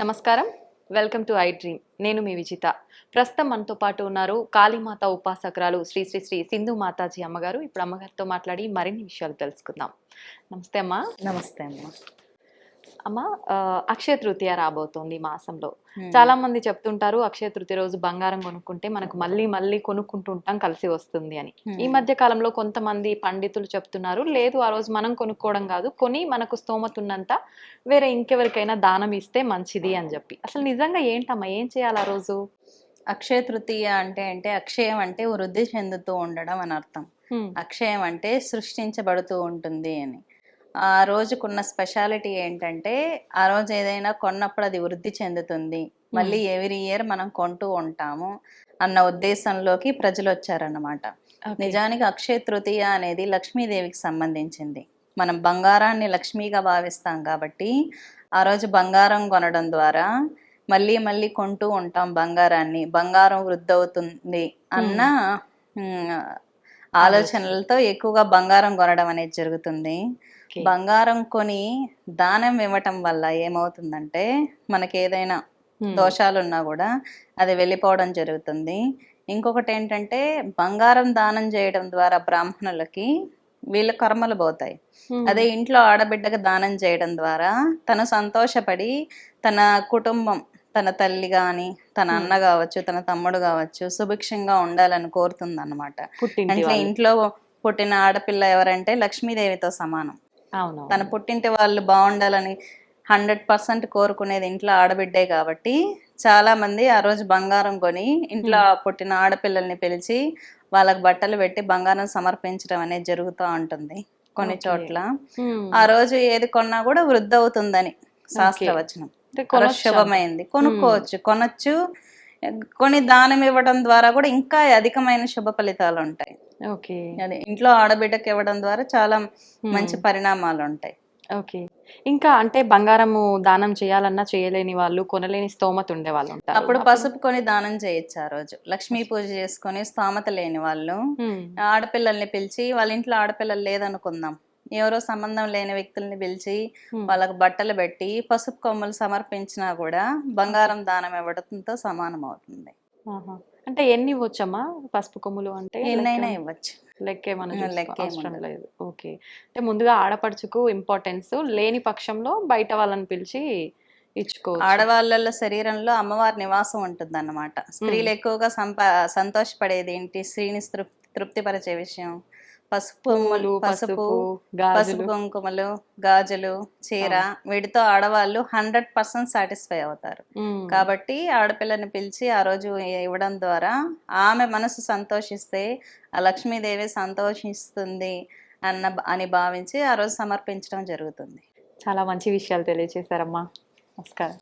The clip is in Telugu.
నమస్కారం. Welcome to I dream. నేను మీ విజిత. ప్రస్తుతం మనతో పాటు ఉన్నారు కాళీమాత ఉపాసకురాలు శ్రీ శ్రీ శ్రీ సింధు మాతాజీ అమ్మగారు. ఇప్పుడు అమ్మగారితో మాట్లాడి మరిన్ని విషయాలు తెలుసుకుందాం. నమస్తే అమ్మా. నమస్తే అమ్మ. అమ్మ, అక్షయ తృతీయ రాబోతోంది ఈ మాసంలో. చాలా మంది చెప్తుంటారు అక్షయ తృతీయ రోజు బంగారం కొనుక్కుంటే మనకు మళ్ళీ మళ్ళీ కొనుక్కుంటూ ఉంటాం, కలిసి వస్తుంది అని. ఈ మధ్య కాలంలో కొంతమంది పండితులు చెప్తున్నారు, లేదు ఆ రోజు మనం కొనుక్కోవడం కాదు, కొని మనకు స్తోమత ఉన్నంత వేరే ఇంకెవరికైనా దానం ఇస్తే మంచిది అని చెప్పి. అసలు నిజంగా ఏంటమ్మా, ఏం చేయాలి ఆ రోజు? అక్షయ తృతీయ అంటే అక్షయం అంటే వృద్ధి చెందుతూ ఉండడం అని అర్థం. అక్షయం అంటే సృష్టించబడుతూ ఉంటుంది అని. ఆ రోజుకున్న స్పెషాలిటీ ఏంటంటే ఆ రోజు ఏదైనా కొన్నప్పుడు అది వృద్ధి చెందుతుంది, మళ్ళీ ఎవ్రీ ఇయర్ మనం కొంటూ ఉంటాము అన్న ఉద్దేశంలోకి ప్రజలు వచ్చారన్నమాట. నిజానికి అక్షయ తృతీయ అనేది లక్ష్మీదేవికి సంబంధించింది. మనం బంగారాన్ని లక్ష్మీగా భావిస్తాం కాబట్టి ఆ రోజు బంగారం కొనడం ద్వారా మళ్ళీ మళ్ళీ కొంటూ ఉంటాం బంగారాన్ని, బంగారం వృద్ధి అవుతుంది అన్న ఆలోచనలతో ఎక్కువగా బంగారం కొనడం అనేది జరుగుతుంది. బంగారం కొని దానం ఇవ్వటం వల్ల ఏమవుతుందంటే మనకి ఏదైనా దోషాలు ఉన్నా కూడా అది వెళ్ళిపోవడం జరుగుతుంది. ఇంకొకటి ఏంటంటే బంగారం దానం చేయడం ద్వారా బ్రాహ్మణులకి వీళ్ళ కర్మలు పోతాయి. అదే ఇంట్లో ఆడబిడ్డకు దానం చేయడం ద్వారా తను సంతోషపడి తన కుటుంబం, తన తల్లి కానీ తన అన్న కావచ్చు, తన తమ్ముడు కావచ్చు సుభిక్షంగా ఉండాలని కోరుతుంది అన్నమాట. అంటే ఇంట్లో పుట్టిన ఆడపిల్ల ఎవరంటే లక్ష్మీదేవితో సమానం. తన పుట్టింటి వాళ్ళు బాగుండాలని 100% కోరుకునేది ఇంట్లో ఆడబిడ్డే కాబట్టి చాలా మంది ఆ రోజు బంగారం కొని ఇంట్లో పుట్టిన ఆడపిల్లల్ని పిలిచి వాళ్ళకి బట్టలు పెట్టి బంగారం సమర్పించడం అనేది జరుగుతూ ఉంటుంది కొన్ని చోట్ల. ఆ రోజు ఏది కొన్నా కూడా వృద్ధి అవుతుందని శాస్త్రవచనం. శుభమైంది, కొనొచ్చు. కొని దానం ఇవ్వడం ద్వారా కూడా ఇంకా అధికమైన శుభ ఫలితాలు ఉంటాయి. అదే ఇంట్లో ఆడబిడ్డకి ఇవ్వడం ద్వారా చాలా మంచి పరిణామాలు ఉంటాయి. ఓకే. ఇంకా అంటే బంగారము దానం చేయాలన్నా చేయలేని వాళ్ళు, కొనలేని స్తోమత ఉండే వాళ్ళు ఉంటారు. అప్పుడు పసుపు కొని దానం చేయొచ్చు. ఆ రోజు లక్ష్మీ పూజ చేసుకొని స్తోమత లేని వాళ్ళు ఆడపిల్లల్ని పిలిచి, వాళ్ళ ఇంట్లో ఆడపిల్లలు లేదనుకుందాం, ఎవరో సంబంధం లేని వ్యక్తుల్ని పిలిచి వాళ్ళకు బట్టలు పెట్టి పసుపు కొమ్ములు సమర్పించినా కూడా బంగారం దానం ఇవ్వడంతో సమానం అవుతుంది. అంటే ఎన్ని ఇవ్వచ్చమ్మా పసుపు కొమ్ములు? అంటే ఎన్నైనా ఇవ్వచ్చు, అవసరం లేదు. ఓకే. అంటే ముందుగా ఆడపడుచుకు ఇంపార్టెన్స్, లేని పక్షంలో బయట వాళ్ళని పిలిచి ఇచ్చుకోవచ్చు. ఆడవాళ్ళ శరీరంలో అమ్మవారి నివాసం ఉంటుంది అన్నమాట. స్త్రీలు ఎక్కువగా సంతోషపడేది ఏంటి? స్త్రీని తృప్తిపరిచే విషయం పసుపు కుంకుమలు, గాజులు, చీర. వీటితో ఆడవాళ్ళు 100% సాటిస్ఫై అవుతారు. కాబట్టి ఆడపిల్లని పిలిచి ఆ రోజు ఇవ్వడం ద్వారా ఆమె మనసు సంతోషిస్తే ఆ లక్ష్మీదేవి సంతోషిస్తుంది అని భావించి ఆ రోజు సమర్పించడం జరుగుతుంది. చాలా మంచి విషయాలు తెలియజేశారమ్మా. నమస్కారం.